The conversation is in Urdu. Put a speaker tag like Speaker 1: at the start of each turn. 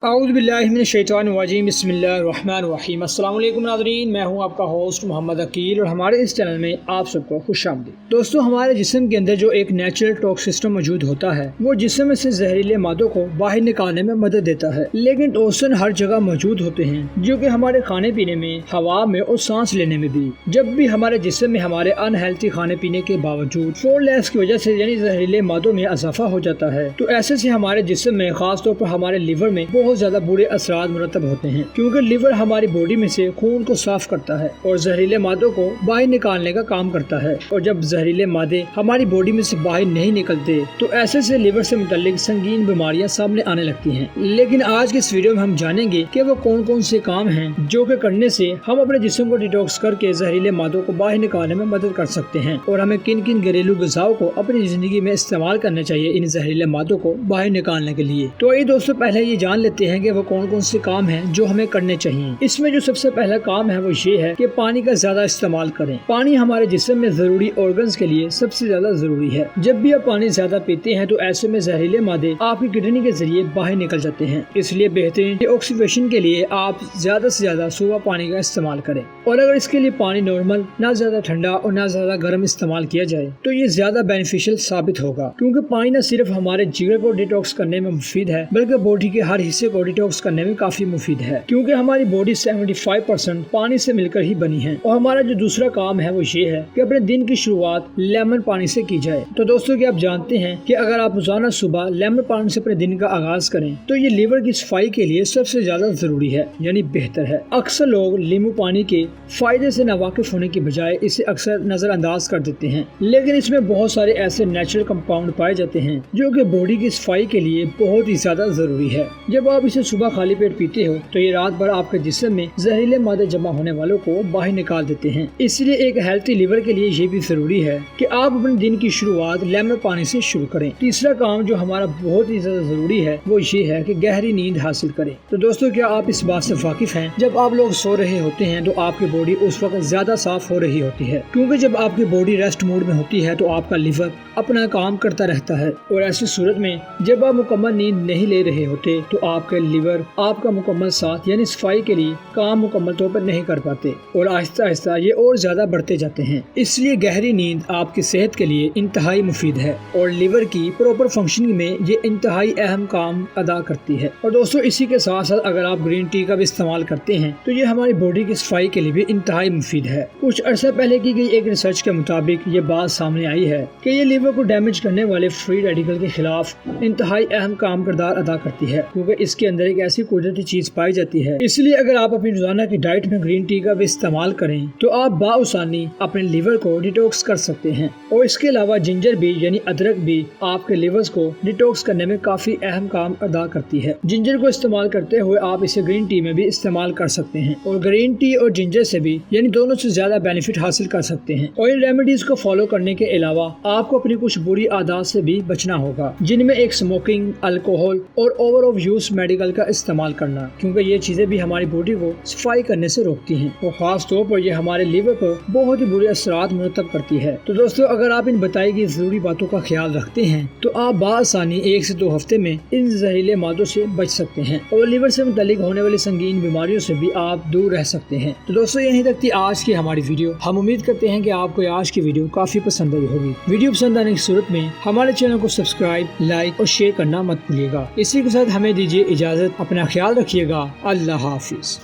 Speaker 1: اعوذ باللہ من الشیطان الرجیم بسم اللہ الرحمن الرحیم۔ السلام علیکم ناظرین، میں ہوں آپ کا ہوسٹ محمد عقیل اور ہمارے اس چینل میں آپ سب کو خوش آمدید۔ دوستو، ہمارے جسم کے اندر جو ایک نیچرل ٹاکس سسٹم موجود ہوتا ہے وہ جسم میں سے زہریلے مادوں کو باہر نکالنے میں مدد دیتا ہے، لیکن ٹوکسن ہر جگہ موجود ہوتے ہیں جو کہ ہمارے کھانے پینے میں، ہوا میں اور سانس لینے میں بھی۔ جب بھی ہمارے جسم میں ہمارے انہیلتھی کھانے پینے کے باوجود فوڈ لیس کی وجہ سے یعنی زہریلے مادوں میں اضافہ ہو جاتا ہے تو ایسے سے ہمارے جسم میں خاص طور پر ہمارے لیور میں بہت زیادہ برے اثرات مرتب ہوتے ہیں، کیونکہ لیور ہماری باڈی میں سے خون کو صاف کرتا ہے اور زہریلے مادوں کو باہر نکالنے کا کام کرتا ہے، اور جب زہریلے مادے ہماری باڈی میں سے باہر نہیں نکلتے تو ایسے سے لیور سے متعلق سنگین بیماریاں سامنے آنے لگتی ہیں۔ لیکن آج کے اس ویڈیو میں ہم جانیں گے کہ وہ کون کون سے کام ہیں جو کہ کرنے سے ہم اپنے جسم کو ڈیٹاکس کر کے زہریلے مادوں کو باہر نکالنے میں مدد کر سکتے ہیں، اور ہمیں کن کن گھریلو غذاؤں کو اپنی زندگی میں استعمال کرنا چاہیے ان زہریلے مادوں کو باہر نکالنے کے لیے۔ تو یہ دوستو، پہلے یہ جان لیتے ہیں کہ وہ کون کون سے کام ہیں جو ہمیں کرنے چاہیے۔ اس میں جو سب سے پہلا کام ہے وہ یہ ہے کہ پانی کا زیادہ استعمال کریں۔ پانی ہمارے جسم میں ضروری آرگنز کے لیے سب سے زیادہ ضروری ہے۔ جب بھی آپ پانی زیادہ پیتے ہیں تو ایسے میں زہریلے مادے آپ کی کڈنی کے ذریعے باہر نکل جاتے ہیں، اس لیے بہترین ڈی آکسیفیشن کے لیے آپ زیادہ سے زیادہ صبح پانی کا استعمال کریں، اور اگر اس کے لیے پانی نارمل، نہ زیادہ ٹھنڈا اور نہ زیادہ گرم استعمال کیا جائے تو یہ زیادہ بینیفیشل ثابت ہوگا، کیونکہ پانی نہ صرف ہمارے جگر کو ڈیٹاکس کرنے میں مفید ہے بلکہ باڈی کے ہر حصے کو ڈیٹاکس کرنے میں کافی مفید ہے، کیونکہ ہماری باڈی 75% پانی سے مل کر ہی بنی ہے۔ اور ہمارا جو دوسرا کام ہے وہ یہ ہے کہ اپنے دن کی شروعات لیمن پانی سے کی جائے۔ تو دوستو، کیا آپ جانتے ہیں کہ اگر آپ روزانہ صبح لیمن پانی سے اپنے دن کا آغاز کریں تو یہ لیور کی صفائی کے لیے سب سے زیادہ ضروری ہے، یعنی بہتر ہے۔ اکثر لوگ لیمو پانی کے فائدے سے ناواقف ہونے کی بجائے اسے اکثر نظر انداز کر دیتے ہیں، لیکن اس میں بہت سارے ایسے نیچرل کمپاؤنڈ پائے جاتے ہیں جو کہ باڈی کی صفائی کے لیے بہت ہی زیادہ ضروری ہے۔ جب آپ اسے صبح خالی پیٹ پیتے ہو تو یہ رات بھر آپ کے جسم میں زہریلے مادے جمع ہونے والوں کو باہر نکال دیتے ہیں، اس لیے ایک ہیلتھی لیور کے لیے یہ بھی ضروری ہے کہ آپ اپنے دن کی شروعات لیمن پانی سے شروع کریں۔ تیسرا کام جو ہمارا بہت ہی زیادہ ضروری ہے وہ یہ ہے کہ گہری نیند حاصل کریں۔ تو دوستو، کیا آپ اس بات سے واقف ہیں جب آپ لوگ سو رہے ہوتے ہیں تو آپ کی باڈی اس وقت زیادہ صاف ہو رہی ہوتی ہے، کیونکہ جب آپ کی باڈی ریسٹ موڈ میں ہوتی ہے تو آپ کا لیور اپنا کام کرتا رہتا ہے، اور ایسی صورت میں جب آپ مکمل نیند نہیں لے رہے ہوتے تو آپ کا لیور آپ کا مکمل ساتھ یعنی صفائی کے لیے کام مکمل طور پر نہیں کر پاتے، اور آہستہ آہستہ یہ اور زیادہ بڑھتے جاتے ہیں۔ اس لیے گہری نیند آپ کی صحت کے لیے انتہائی مفید ہے اور لیور کی پراپر فنکشننگ میں یہ انتہائی اہم کام ادا کرتی ہے۔ اور دوستو، اسی کے ساتھ ساتھ اگر آپ گرین ٹی کا بھی استعمال کرتے ہیں تو یہ ہماری باڈی کی صفائی کے لیے بھی انتہائی مفید ہے۔ کچھ عرصہ پہلے کی گئی ایک ریسرچ کے مطابق یہ بات سامنے آئی ہے کہ یہ لیور کو ڈیمیج کرنے والے فری ریڈیکل کے خلاف انتہائی اہم کام کردار ادا کرتی ہے، کیونکہ اس کے اندر ایک ایسی قدرتی چیز پائی جاتی ہے۔ اس لیے اگر آپ اپنی روزانہ کی ڈائٹ میں گرین ٹی کا بھی استعمال کریں تو آپ بآسانی اپنے لیور کو ڈیٹاکس کر سکتے ہیں، اور اس کے علاوہ جنجر بھی یعنی ادرک بھی آپ کے لیورز کو ڈیٹاکس کرنے میں کافی اہم کام ادا کرتی ہے۔ جنجر کو استعمال کرتے ہوئے آپ اسے گرین ٹی میں بھی استعمال کر سکتے ہیں، اور گرین ٹی اور جنجر سے بھی یعنی دونوں سے زیادہ بینیفٹ حاصل کر سکتے ہیں۔ اور ان ریمیڈیز کو فالو کرنے کے علاوہ آپ کو اپنی کچھ بری عادات سے بھی بچنا ہوگا، جن میں ایک اسموکنگ، الکوہول اور اوور آف یوز میڈیکل کا استعمال کرنا، کیونکہ یہ چیزیں بھی ہماری باڈی کو صفائی کرنے سے روکتی ہیں، اور خاص طور پر یہ ہمارے لیور کو بہت ہی برے اثرات مرتب کرتی ہے۔ تو دوستو، اگر آپ ان بتائی گئی ضروری باتوں کا خیال رکھتے ہیں تو آپ بآسانی 1 سے 2 ہفتے میں ان زہریلے مادوں سے بچ سکتے ہیں، اور لیور سے متعلق ہونے والی سنگین بیماریوں سے بھی آپ دور رہ سکتے ہیں۔ تو دوستو، یہیں تک تھی آج کی ہماری ویڈیو۔ ہم امید کرتے ہیں کہ آپ کو آج کی ویڈیو کافی پسند آئی ہوگی۔ ویڈیو پسند آنے کی صورت میں ہمارے چینل کو سبسکرائب، لائک اور شیئر کرنا مت بھولیے گا۔ اسی کے ساتھ ہمیں دیجیے اجازت، اپنا خیال رکھیے گا۔ اللہ حافظ۔